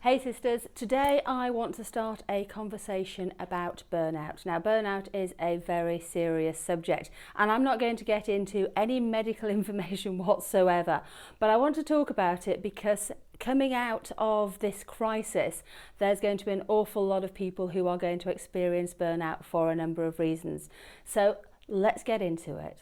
Hey sisters, today I want to start a conversation about burnout. Now, burnout is a very serious subject and I'm not going to get into any medical information whatsoever, but I want to talk about it because coming out of this crisis, there's going to be an awful lot of people who are going to experience burnout for a number of reasons. So let's get into it.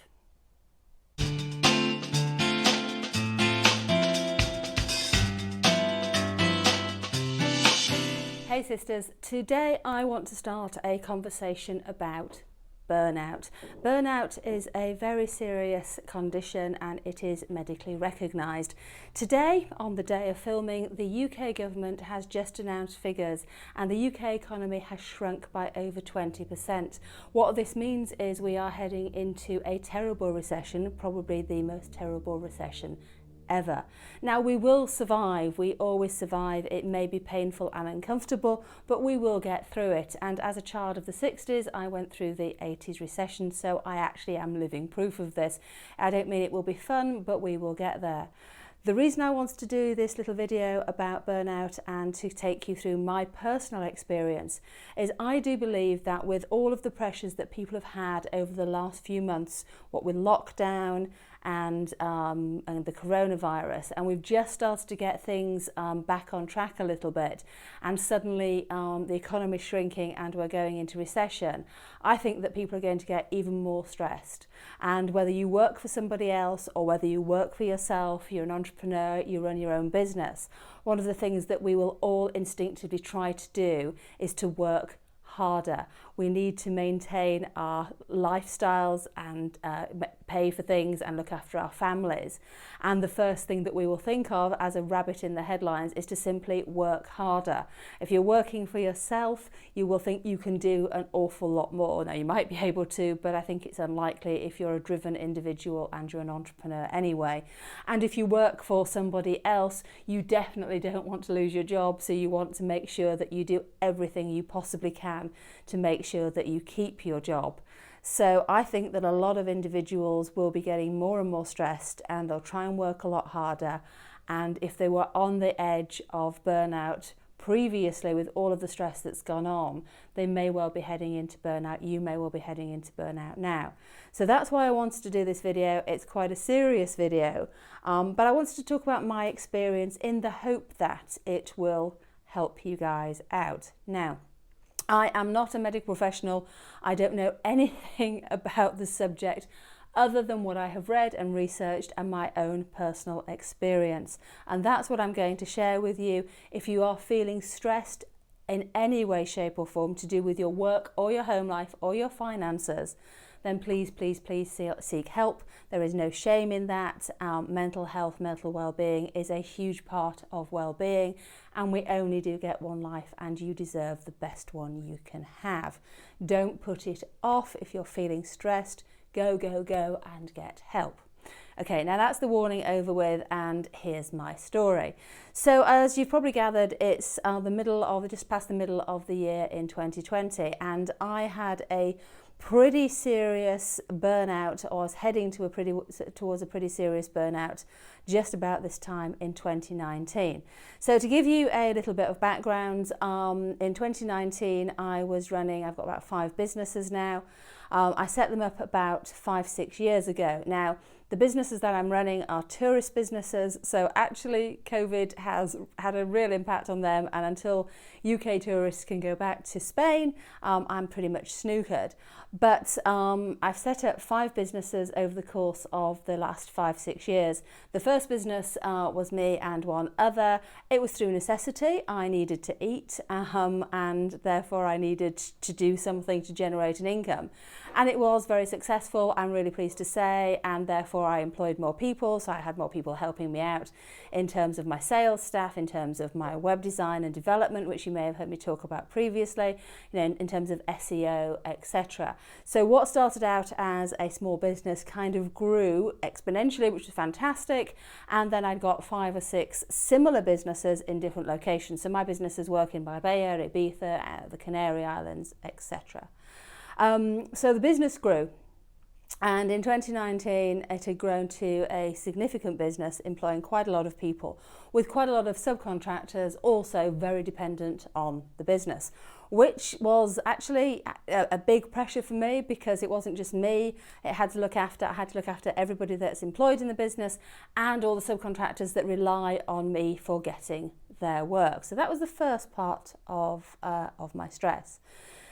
Hey sisters, today I want to start a conversation about burnout. Burnout is a very serious condition and it is medically recognised. Today, on the day of filming, the UK government has just announced figures and the UK economy has shrunk by over 20%. What this means is we are heading into a terrible recession, probably the most terrible recession ever. Now, we will survive, we always survive. It may be painful and uncomfortable, but we will get through it. And as a child of the 60s, I went through the 80s recession, so I actually am living proof of this. I don't mean it will be fun, but we will get there. The reason I wanted to do this little video about burnout and to take you through my personal experience is I do believe that with all of the pressures that people have had over the last few months, what with lockdown and the coronavirus, and we've just started to get things back on track a little bit, and suddenly the economy is shrinking and we're going into recession, I think that people are going to get even more stressed. And whether you work for somebody else or whether you work for yourself, you're an entrepreneur, you run your own business, one of the things that we will all instinctively try to do is to work harder. We need to maintain our lifestyles and pay for things and look after our families. And the first thing that we will think of as a rabbit in the headlines is to simply work harder. If you're working for yourself, you will think you can do an awful lot more. Now, you might be able to, but I think it's unlikely if you're a driven individual and you're an entrepreneur anyway. And if you work for somebody else, you definitely don't want to lose your job, so you want to make sure that you do everything you possibly can to make sure that you keep your job. So I think that a lot of individuals will be getting more and more stressed and they'll try and work a lot harder. And if they were on the edge of burnout previously with all of the stress that's gone on, they may well be heading into burnout. You may well be heading into burnout now. So that's why I wanted to do this video. It's quite a serious video, but I wanted to talk about my experience in the hope that it will help you guys out. Now, I am not a medical professional. I don't know anything about the subject other than what I have read and researched and my own personal experience. And that's what I'm going to share with you. If you are feeling stressed in any way, shape or form to do with your work or your home life or your finances, then please seek help. There is no shame in that. Mental health, mental well-being is a huge part of well-being, and we only do get one life and you deserve the best one you can have. Don't put it off. If you're feeling stressed, go and get help. Okay, now that's the warning over with, and here's my story. So as you've probably gathered, it's just past the middle of the year in 2020, and I had a pretty serious burnout, or I was heading towards a pretty serious burnout just about this time in 2019. So to give you a little bit of background, in 2019 I've got about 5 businesses now. I set them up about 5-6 years ago. Now, the businesses that I'm running are tourist businesses, so actually COVID has had a real impact on them, and until UK tourists can go back to Spain, I'm pretty much snookered. But I've set up 5 businesses over the course of the last 5-6 years. The first business was me and one other. It was through necessity. I needed to eat, and therefore I needed to do something to generate an income. And it was very successful, I'm really pleased to say, and therefore I employed more people, so I had more people helping me out in terms of my sales staff, in terms of my web design and development, which you may have heard me talk about previously, in terms of SEO, etc. So what started out as a small business kind of grew exponentially, which was fantastic, and then I'd got 5 or 6 similar businesses in different locations. So my businesses work in Barber-Dale, Ibiza, the Canary Islands, etc. So the business grew. And in 2019, it had grown to a significant business, employing quite a lot of people, with quite a lot of subcontractors also very dependent on the business, which was actually a big pressure for me, because it wasn't just me. I had to look after everybody that's employed in the business and all the subcontractors that rely on me for getting their work. So that was the first part of my stress.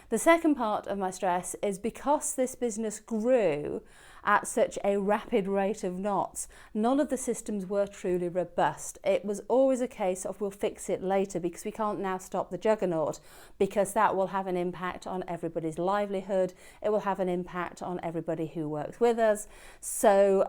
The second part of my stress is because this business grew at such a rapid rate of knots, none of the systems were truly robust. It was always a case of we'll fix it later because we can't now stop the juggernaut, because that will have an impact on everybody's livelihood. It will have an impact on everybody who works with us. So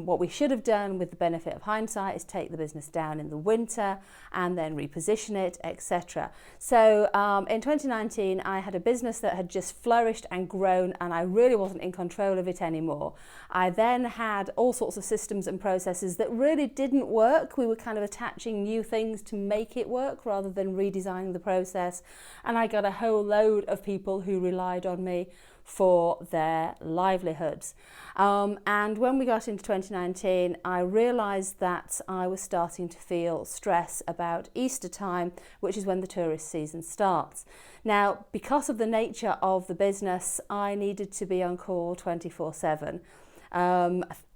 what we should have done, with the benefit of hindsight, is take the business down in the winter and then reposition it, etc. So in 2019, I had a business that had just flourished and grown, and I really wasn't in control of it anymore. I then had all sorts of systems and processes that really didn't work. We were kind of attaching new things to make it work rather than redesigning the process. And I got a whole load of people who relied on me for their livelihoods. And when we got into 2019, I realised that I was starting to feel stress about Easter time, which is when the tourist season starts. Now, because of the nature of the business, I needed to be on call 24/7.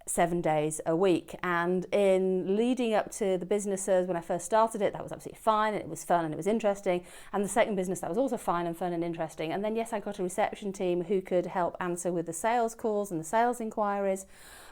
7 days a week. And in leading up to the businesses, when I first started it, that was absolutely fine, and it was fun and it was interesting. And the second business, that was also fine and fun and interesting. And then yes, I got a reception team who could help answer with the sales calls and the sales inquiries.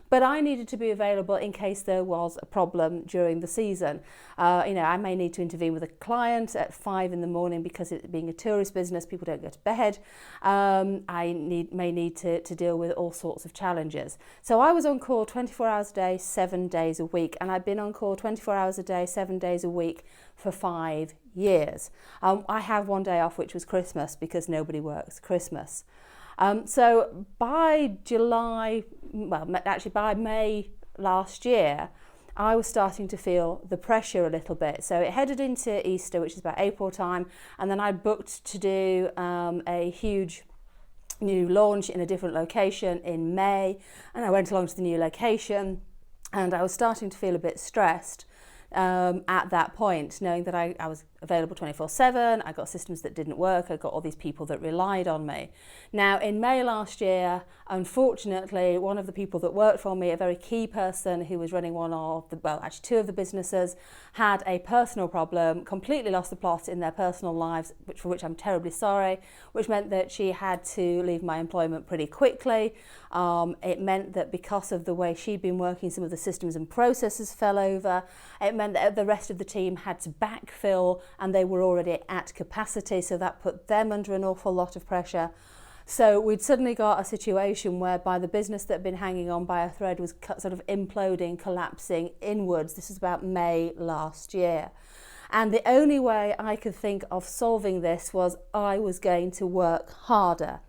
But I needed to be available in case there was a problem during the season. I may need to intervene with a client at 5 in the morning because it being a tourist business, people don't go to bed. I may need to deal with all sorts of challenges. So I was on call 24 hours a day, 7 days a week. And I've been on call 24 hours a day, 7 days a week for 5 years. I have one day off, which was Christmas, because nobody works Christmas. So by by May last year, I was starting to feel the pressure a little bit. So it headed into Easter, which is about April time, and then I booked to do a huge new launch in a different location in May, and I went along to the new location, and I was starting to feel a bit stressed at that point, knowing that I was available 24/7, I got systems that didn't work, I got all these people that relied on me. Now, in May last year, unfortunately, one of the people that worked for me, a very key person who was running two of the businesses, had a personal problem, completely lost the plot in their personal lives, for which I'm terribly sorry, which meant that she had to leave my employment pretty quickly. It meant that because of the way she'd been working, some of the systems and processes fell over. It meant that the rest of the team had to backfill, and they were already at capacity, so that put them under an awful lot of pressure. So we'd suddenly got a situation whereby the business that had been hanging on by a thread was sort of imploding, collapsing inwards. This is about May last year. And the only way I could think of solving this was I was going to work harder.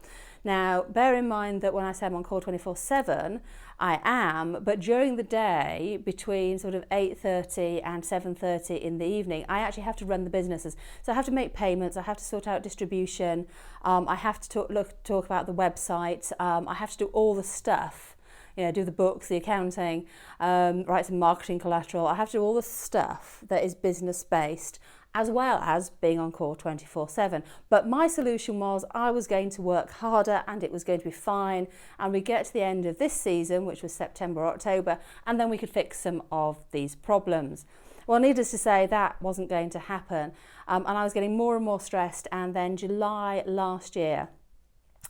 Now, bear in mind that when I say I'm on call 24/7, I am, but during the day, between sort of 8:30 and 7:30 in the evening, I actually have to run the businesses. So I have to make payments, I have to sort out distribution, I have to talk about the website, I have to do all the stuff, do the books, the accounting, write some marketing collateral. I have to do all the stuff that is business-based, as well as being on call 24/7. But my solution was I was going to work harder and it was going to be fine, and we get to the end of this season, which was September, October, and then we could fix some of these problems. Well, needless to say, that wasn't going to happen, and I was getting more and more stressed. And then July last year,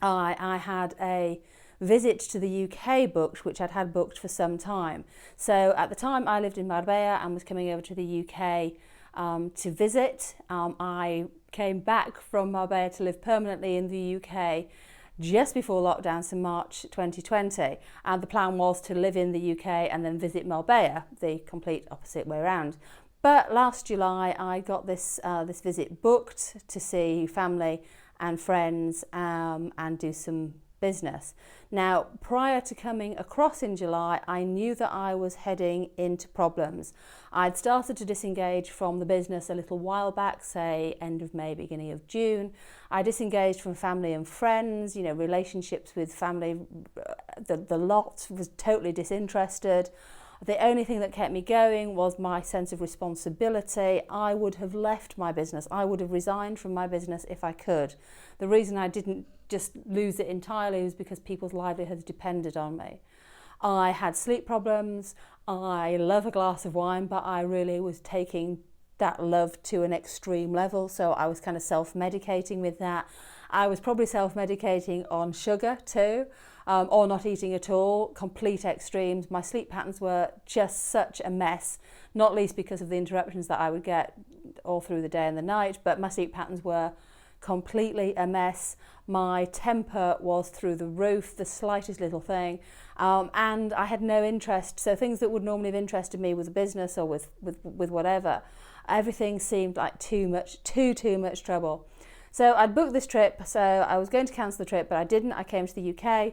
I had a visit to the UK booked, which I'd had booked for some time. So at the time, I lived in Barber-Dale and was coming over to the UK to visit. I came back from Marbella to live permanently in the UK just before lockdown, so March 2020, and the plan was to live in the UK and then visit Marbella, the complete opposite way around. But last July I got this visit booked to see family and friends and do some business. Now, prior to coming across in July, I knew that I was heading into problems. I'd started to disengage from the business a little while back, say end of May, beginning of June. I disengaged from family and friends, relationships with family, the lot was totally disinterested. The only thing that kept me going was my sense of responsibility. I would have left my business. I would have resigned from my business if I could. The reason I didn't just lose it entirely was because people's livelihoods depended on me. I had sleep problems. I love a glass of wine, but I really was taking that love to an extreme level. So I was kind of self-medicating with that. I was probably self-medicating on sugar too, or not eating at all, complete extremes. My sleep patterns were just such a mess, not least because of the interruptions that I would get all through the day and the night, but my sleep patterns were completely a mess. My temper was through the roof, the slightest little thing, and I had no interest. So things that would normally have interested me with a business or with whatever, everything seemed like too much trouble. So I'd booked this trip, so I was going to cancel the trip, but I didn't. I came to the UK,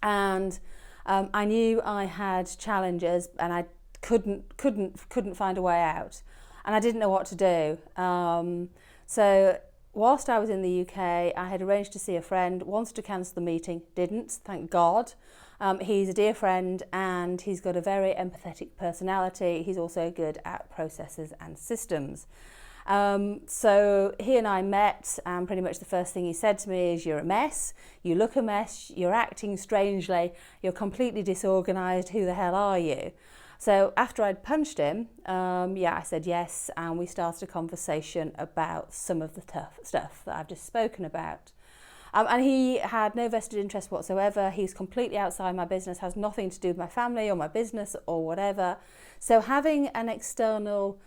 and I knew I had challenges, and I couldn't find a way out, and I didn't know what to do. So whilst I was in the UK, I had arranged to see a friend, wanted to cancel the meeting, didn't, thank God. He's a dear friend and he's got a very empathetic personality. He's also good at processes and systems. So he and I met, and pretty much the first thing he said to me is, "You're a mess, you look a mess, you're acting strangely, you're completely disorganised, who the hell are you?" So after I'd punched him, I said yes, and we started a conversation about some of the tough stuff that I've just spoken about. And he had no vested interest whatsoever. He's completely outside my business, has nothing to do with my family or my business or whatever. So having an external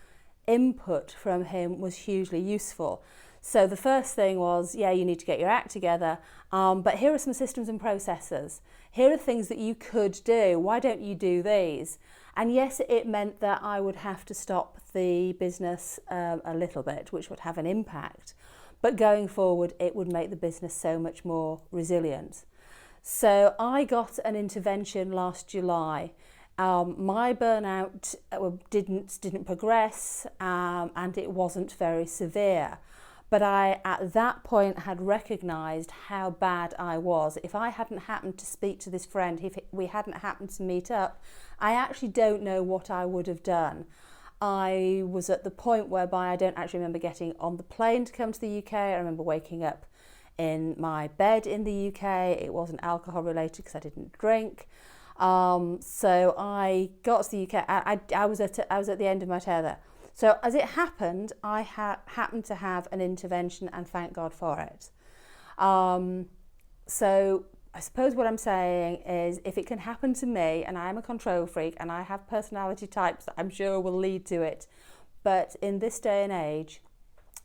input from him was hugely useful. So the first thing was, you need to get your act together, but here are some systems and processes. Here are things that you could do. Why don't you do these? And yes, it meant that I would have to stop the business a little bit, which would have an impact. But going forward, it would make the business so much more resilient. So I got an intervention last July. My burnout didn't progress, and it wasn't very severe. But I, at that point, had recognised how bad I was. If I hadn't happened to speak to this friend, if we hadn't happened to meet up, I actually don't know what I would have done. I was at the point whereby I don't actually remember getting on the plane to come to the UK. I remember waking up in my bed in the UK. It wasn't alcohol related because I didn't drink. So I got to the UK. I was at the end of my tether. So as it happened, I happened to have an intervention, and thank God for it. So I suppose what I'm saying is, if it can happen to me, and I'm a control freak and I have personality types that I'm sure will lead to it, but in this day and age,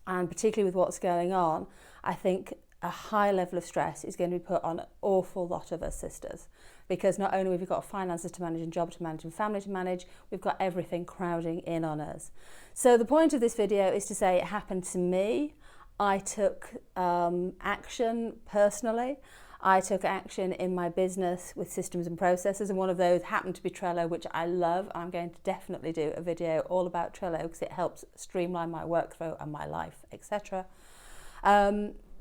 and particularly with what's going on, I think a high level of stress is going to be put on an awful lot of us sisters, because not only have we got finances to manage and job to manage and family to manage, we've got everything crowding in on us. So the point of this video is to say it happened to me. I took action personally. I took action in my business with systems and processes, and one of those happened to be Trello, which I love. I'm going to definitely do a video all about Trello because it helps streamline my workflow and my life, etc.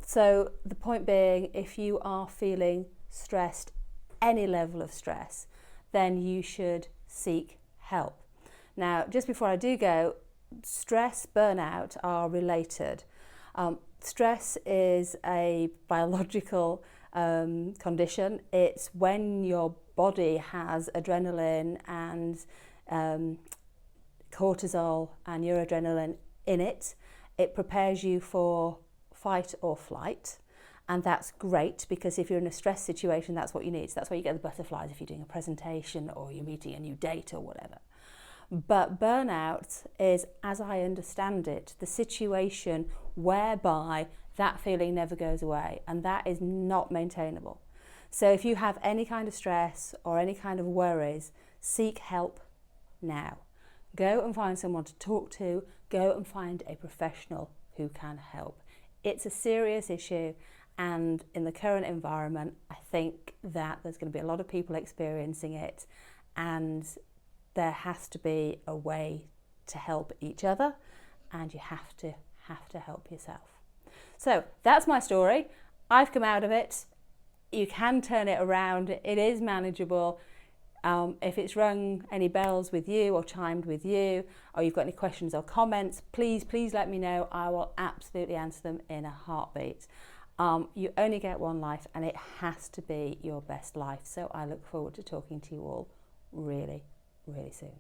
So the point being, if you are feeling stressed, any level of stress, then you should seek help. Now, just before I do go, stress, burnout are related. Stress is a biological condition. It's when your body has adrenaline and cortisol and noradrenaline in it. It prepares you for fight or flight. And that's great, because if you're in a stress situation, that's what you need. So that's why you get the butterflies if you're doing a presentation or you're meeting a new date or whatever. But burnout is, as I understand it, the situation whereby that feeling never goes away, and that is not maintainable. So if you have any kind of stress or any kind of worries, seek help now. Go and find someone to talk to. Go and find a professional who can help. It's a serious issue, And in the current environment, I think that there's going to be a lot of people experiencing it, and there has to be a way to help each other, and you have to help yourself. So that's my story. I've come out of it. You can turn it around. It is manageable. If it's rung any bells with you or chimed with you, or you've got any questions or comments, please let me know. I will absolutely answer them in a heartbeat. You only get one life, and it has to be your best life. So I look forward to talking to you all really, really soon.